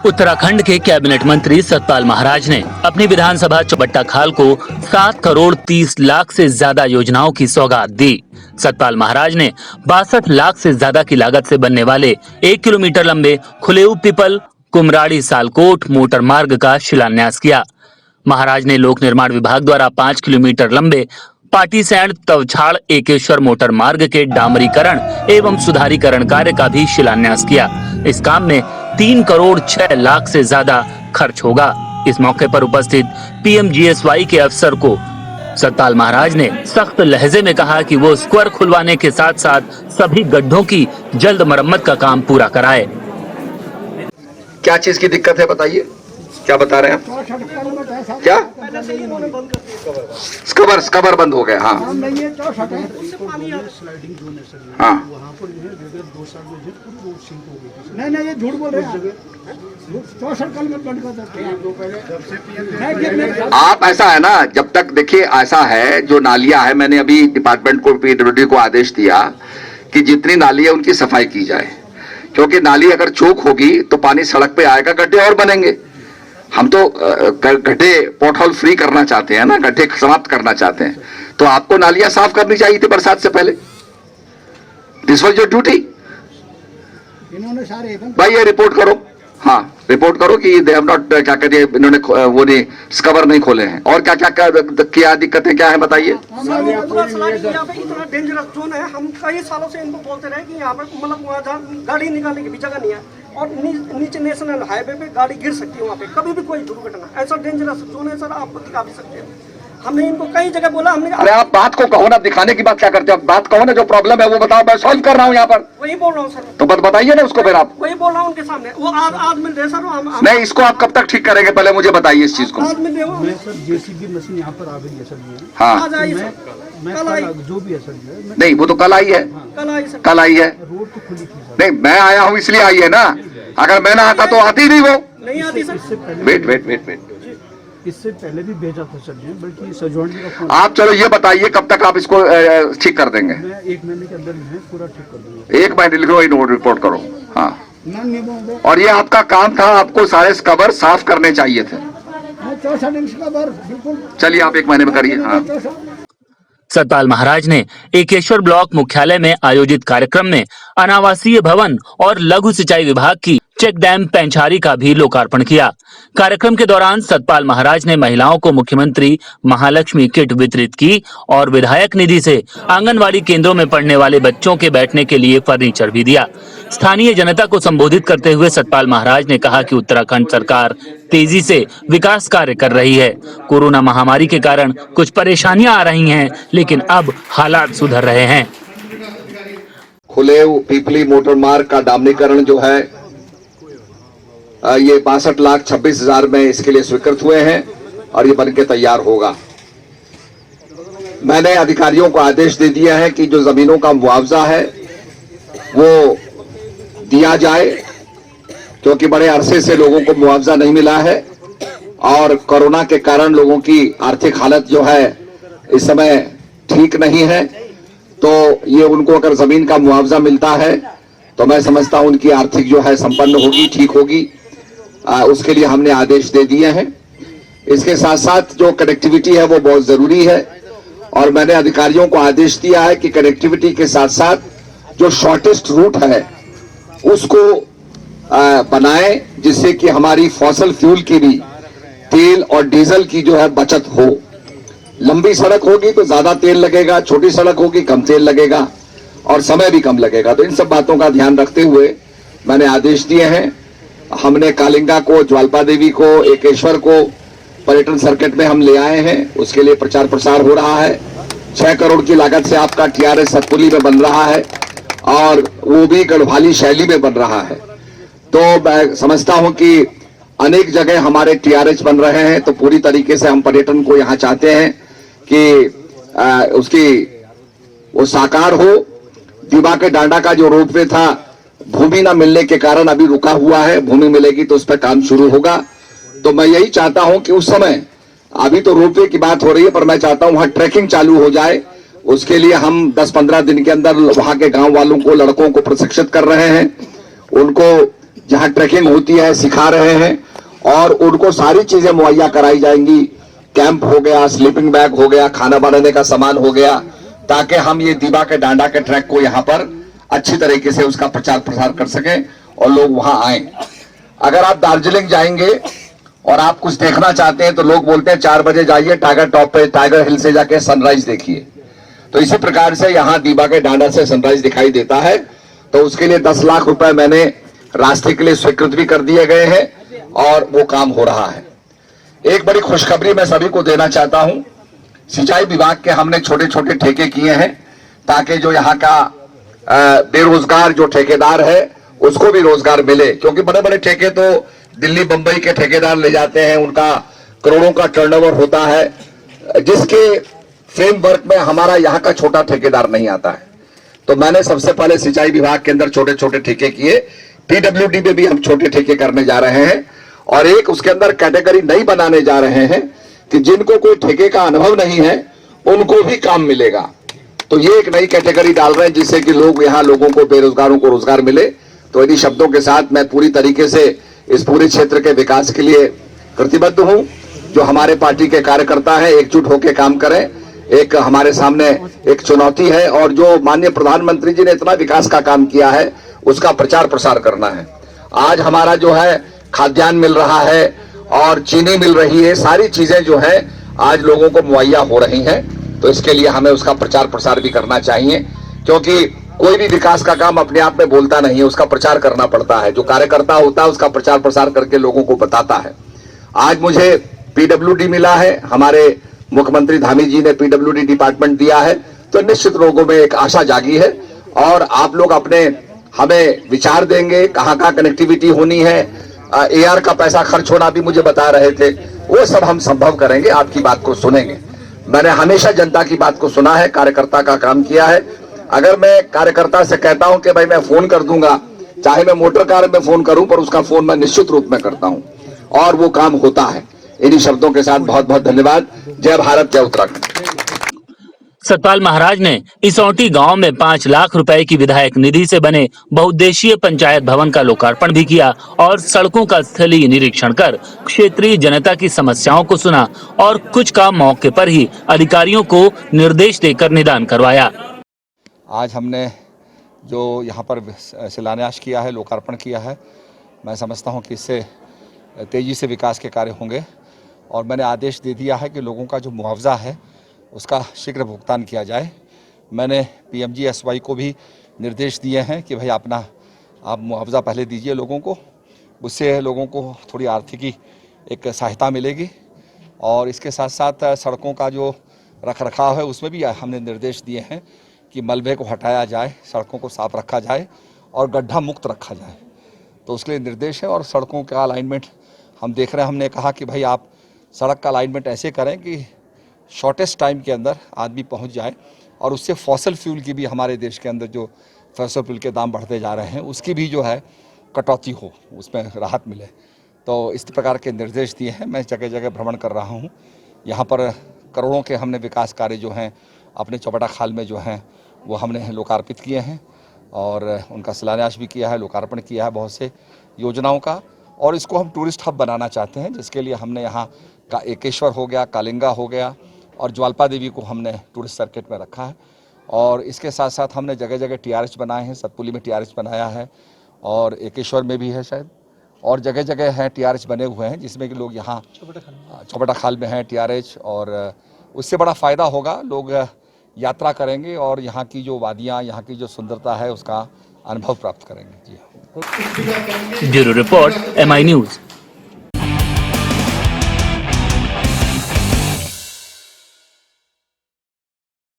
उत्तराखंड के कैबिनेट मंत्री सतपाल महाराज ने अपनी विधानसभा चौबट्टा खाल को 7 करोड़ 30 लाख से ज्यादा योजनाओं की सौगात दी। सतपाल महाराज ने 62 लाख से ज्यादा की लागत से बनने वाले 1 किलोमीटर लंबे खुलेऊ पिपल कुमराड़ी सालकोट मोटर मार्ग का शिलान्यास किया। महाराज ने लोक निर्माण विभाग द्वारा 5 किलोमीटर लंबे पाटीसैंण तवछाड़ एकेश्वर मोटर मार्ग के डामरीकरण एवं सुधारीकरण कार्य का भी शिलान्यास किया। इस काम में 3 करोड़ 6 लाख से ज्यादा खर्च होगा। इस मौके पर उपस्थित पीएमजीएसवाई के अफसर को सतपाल महाराज ने सख्त लहजे में कहा कि वो स्क्वायर खुलवाने के साथ साथ सभी गड्ढों की जल्द मरम्मत का काम पूरा कराए। क्या चीज की दिक्कत है बताइए, क्या बता रहे हैं आप? क्या स्कबर बंद हो गया? हाँ हाँ नहीं ये झूठ बोल रहे हैं। आप ऐसा है ना, जब तक देखिए ऐसा है जो नालियां है, मैंने अभी डिपार्टमेंट को पीडब्ल्यूडी को आदेश दिया कि जितनी नाली है उनकी सफाई की जाए, क्योंकि नाली अगर चौक होगी तो पानी सड़क पे आएगा, गड्ढे और बनेंगे। हम तो गड्ढे पोर्टहोल फ्री करना चाहते हैं ना, गड्ढे समाप्त करना चाहते हैं, तो आपको नालियां साफ करनी चाहिए थी बरसात से पहले। This was your duty. इन्होंने सारे भाई ये रिपोर्ट करो, हाँ रिपोर्ट करो कि दे हैव नॉट, क्या कहते हैं, इन्होंने वो नहीं स्कबर नहीं खोले हैं। और क्या क्या क्या दिक्कतें क्या है बताइए। इतना डेंजरस जोन है, हम कई सालों से इनको बोलते रहे कि यहाँ पर मतलब वहाँ जहाँ गाड़ी निकालने की भी जगह नहीं है, और नीचे नेशनल हाईवे पे गाड़ी गिर सकती है, वहाँ पे कभी भी कोई दुर्घटना, ऐसा डेंजरस जोन है सर, आपको दिखा भी सकते हैं। हमने इनको कई जगह बोला, हमने अरे आप बात को कहो ना, दिखाने की बात क्या करते हो? बात कहो ना, जो प्रॉब्लम है वो बताओ, मैं सॉल्व कर रहा हूँ यहाँ पर। वही बोल रहा हूँ सर। तो बताइए ना उसको फिर आप। वही बोल रहा हूँ उनके सामने, वो आज मिल रहे सर। नहीं, इसको आप कब तक ठीक करेंगे पहले मुझे बताइए इस चीज को। आज मिल रहे सर, जेसीबी मशीन यहाँ पर आ गई है सर। हाँ आज आई सर, कल आई, जो भी है सर। नहीं, वो तो कल आई है, कल आई सर, कल आई है। रोड तो खुली थी सर। नहीं, मैं आया हूँ इसलिए आई है ना, अगर मैं ना आता तो आती नहीं वो। नहीं आती सर। वेट, इससे पहले भी भेजा था सर जी, बल्कि सजवानी का फोन। आप चलो ये बताइए कब तक आप इसको ठीक कर देंगे? मैं 1 महीने के अंदर में पूरा ठीक कर दूंगा। 1 महीने लिखो, नोट रिपोर्ट करो। हाँ, नहीं और ये आपका काम था, आपको सारे स्कबर साफ करने चाहिए थे। 64 इंच का बार बिल्कुल। चलिए आप 1 महीने में करिए। हाँ। सतपाल महाराज ने एकेश्वर ब्लॉक मुख्यालय में आयोजित कार्यक्रम में अनावासीय भवन और लघु सिंचाई विभाग की चेक डैम पेंचारी का भी लोकार्पण किया। कार्यक्रम के दौरान सतपाल महाराज ने महिलाओं को मुख्यमंत्री महालक्ष्मी किट वितरित की और विधायक निधि से आंगनवाड़ी केंद्रों में पढ़ने वाले बच्चों के बैठने के लिए फर्नीचर भी दिया। स्थानीय जनता को संबोधित करते हुए सतपाल महाराज ने कहा कि उत्तराखंड सरकार तेजी से विकास कार्य कर रही है। कोरोना महामारी के कारण कुछ परेशानियां आ रही हैं, लेकिन अब हालात सुधर रहे हैं। खुले पीपली मोटर मार्ग का डामरीकरण जो है, ये 62,26,000 में इसके लिए स्वीकृत हुए हैं और ये बनके तैयार होगा। मैंने अधिकारियों को आदेश दे दिया है कि जो जमीनों का मुआवजा है वो दिया जाए, क्योंकि बड़े अरसे से लोगों को मुआवजा नहीं मिला है और कोरोना के कारण लोगों की आर्थिक हालत जो है इस समय ठीक नहीं है। तो ये उनको अगर जमीन का मुआवजा मिलता है तो मैं समझता हूं उनकी आर्थिक जो है संपन्न होगी, ठीक होगी। उसके लिए हमने आदेश दे दिए हैं। इसके साथ साथ जो कनेक्टिविटी है वो बहुत जरूरी है और मैंने अधिकारियों को आदेश दिया है कि कनेक्टिविटी के साथ साथ जो शॉर्टेस्ट रूट है उसको बनाएं, जिससे कि हमारी फॉसल फ्यूल की भी, तेल और डीजल की जो है बचत हो। लंबी सड़क होगी तो ज्यादा तेल लगेगा, छोटी सड़क होगी कम तेल लगेगा और समय भी कम लगेगा। तो इन सब बातों का ध्यान रखते हुए मैंने आदेश दिए हैं। हमने कालिंगा को, ज्वालपा देवी को, एकेश्वर को पर्यटन सर्किट में हम ले आए हैं, उसके लिए प्रचार प्रसार हो रहा है। 6 करोड़ की लागत से आपका TRS सतपुली में बन रहा है और वो भी गढ़वाली शैली में बन रहा है। तो मैं समझता हूं कि अनेक जगह हमारे TRS बन रहे हैं, तो पूरी तरीके से हम पर्यटन को यहाँ चाहते हैं कि उसकी वो साकार हो। दीवा के डांडा का जो रोपवे था, भूमि ना मिलने के कारण अभी रुका हुआ है, भूमि मिलेगी तो उस पर काम शुरू होगा। तो मैं यही चाहता हूं कि उस समय, अभी तो रोपवे की बात हो रही है, पर मैं चाहता हूं वहां ट्रैकिंग चालू हो जाए। उसके लिए हम 10-15 दिन के अंदर वहां के गांव वालों को, लड़कों को प्रशिक्षित कर रहे हैं। उनको जहां ट्रैकिंग होती है सिखा रहे हैं और उनको सारी चीजें मुहैया कराई जाएंगी। कैंप हो गया, स्लीपिंग बैग हो गया, खाना बनाने का सामान हो गया, ताकि हम ये दीवा के डांडा के ट्रैक को यहाँ पर अच्छी तरीके से उसका प्रचार प्रसार कर सकें और लोग वहां आए। अगर आप दार्जिलिंग जाएंगे और आप कुछ देखना चाहते हैं तो लोग बोलते हैं 4 बजे जाइए टाइगर टॉप पे, टाइगर हिल से जाके सनराइज देखिए। तो इसी प्रकार से यहाँ दीवा के डांडा से सनराइज दिखाई देता है। तो उसके लिए 10 लाख रुपए मैंने रास्ते के लिए स्वीकृत भी कर दिए गए हैं और वो काम हो रहा है। एक बड़ी खुशखबरी मैं सभी को देना चाहता हूं। सिंचाई विभाग के हमने छोटे छोटे ठेके किए हैं ताकि जो यहाँ का बेरोजगार जो ठेकेदार है उसको भी रोजगार मिले, क्योंकि बड़े बड़े ठेके तो दिल्ली बंबई के ठेकेदार ले जाते हैं, उनका करोड़ों का टर्नओवर होता है, जिसके फ्रेमवर्क में हमारा यहाँ का छोटा ठेकेदार नहीं आता है। तो मैंने सबसे पहले सिंचाई विभाग के अंदर छोटे छोटे ठेके किए, पीडब्ल्यूडी में भी हम छोटे ठेके करने जा रहे हैं और एक उसके अंदर कैटेगरी नई बनाने जा रहे हैं कि जिनको कोई ठेके का अनुभव नहीं है उनको भी काम मिलेगा। तो ये एक नई कैटेगरी डाल रहे हैं जिससे कि लोग यहाँ लोगों को, बेरोजगारों को रोजगार मिले। तो इन्हीं शब्दों के साथ मैं पूरी तरीके से इस पूरे क्षेत्र के विकास के लिए प्रतिबद्ध हूं। जो हमारे पार्टी के कार्यकर्ता हैं एकजुट होकर काम करें। एक हमारे सामने एक चुनौती है और जो माननीय प्रधानमंत्री जी ने इतना विकास का काम किया है उसका प्रचार प्रसार करना है। आज हमारा जो है खाद्यान्न मिल रहा है और चीनी मिल रही है, सारी चीजें जो है आज लोगों को मुहैया हो रही हैं। तो इसके लिए हमें उसका प्रचार प्रसार भी करना चाहिए, क्योंकि कोई भी विकास का काम अपने आप में बोलता नहीं है, उसका प्रचार करना पड़ता है। जो कार्यकर्ता होता है उसका प्रचार प्रसार करके लोगों को बताता है। आज मुझे पीडब्ल्यूडी मिला है, हमारे मुख्यमंत्री धामी जी ने पीडब्ल्यूडी डिपार्टमेंट दिया है, तो निश्चित लोगों में एक आशा जागी है और आप लोग अपने हमें विचार देंगे कहाँ कहाँ कनेक्टिविटी होनी है। एआर का पैसा खर्च होना भी मुझे बता रहे थे, वो सब हम संभव करेंगे, आपकी बात को सुनेंगे। मैंने हमेशा जनता की बात को सुना है, कार्यकर्ता का काम किया है। अगर मैं कार्यकर्ता से कहता हूं कि भाई मैं फोन कर दूंगा, चाहे मैं मोटर कार में फोन करूं, पर उसका फोन मैं निश्चित रूप में करता हूं और वो काम होता है। इन्हीं शब्दों के साथ बहुत बहुत धन्यवाद। जय भारत, जय उत्तराखंड। सतपाल महाराज ने इसौटी गांव में 5 लाख रुपए की विधायक निधि से बने बहुउद्देशीय पंचायत भवन का लोकार्पण भी किया और सड़कों का स्थलीय निरीक्षण कर क्षेत्रीय जनता की समस्याओं को सुना और कुछ का मौके पर ही अधिकारियों को निर्देश देकर निदान करवाया। आज हमने जो यहाँ पर शिलान्यास किया है, लोकार्पण किया है, मैं समझता हूँ कि इससे तेज़ी से विकास के कार्य होंगे और मैंने आदेश दे दिया है कि लोगों का जो मुआवजा है उसका शीघ्र भुगतान किया जाए। मैंने PMGSY को भी निर्देश दिए हैं कि भाई आप मुआवजा पहले दीजिए लोगों को, उससे लोगों को थोड़ी आर्थिकी एक सहायता मिलेगी। और इसके साथ साथ सड़कों का जो रखरखाव है उसमें भी हमने निर्देश दिए हैं कि मलबे को हटाया जाए, सड़कों को साफ रखा जाए और गड्ढा मुक्त रखा जाए। तो उसके लिए निर्देश है। और सड़कों का अलाइनमेंट हम देख रहे हैं, हमने कहा कि भाई आप सड़क का अलाइनमेंट ऐसे करें कि शॉर्टेस्ट टाइम के अंदर आदमी पहुंच जाए और उससे फॉसल फ्यूल की भी, हमारे देश के अंदर जो फॉसल फ्यूल के दाम बढ़ते जा रहे हैं उसकी भी जो है कटौती हो, उसमें राहत मिले। तो इस प्रकार के निर्देश दिए हैं। मैं जगह जगह भ्रमण कर रहा हूं। यहाँ पर करोड़ों के हमने विकास कार्य जो हैं अपने चौबटा खाल में जो हैं वो हमने लोकार्पित किए हैं और उनका शिलान्यास भी किया है, लोकार्पण किया है बहुत से योजनाओं का। और इसको हम टूरिस्ट हब बनाना चाहते हैं, जिसके लिए हमने यहाँ का एकेश्वर हो गया, कालिंगा हो गया और ज्वाल्पा देवी को हमने टूरिस्ट सर्किट में रखा है। और इसके साथ साथ हमने जगह जगह TRH बनाए हैं। सतपुली में TRH बनाया है और एकेश्वर में भी है शायद, और जगह जगह हैं TRH बने हुए हैं, जिसमें कि लोग यहाँ चौबटा खाल में हैं TRH। और उससे बड़ा फ़ायदा होगा, लोग यात्रा करेंगे और यहाँ की जो वादियाँ, यहाँ की जो सुंदरता है उसका अनुभव प्राप्त करेंगे। जी हाँ। Bureau report MI news.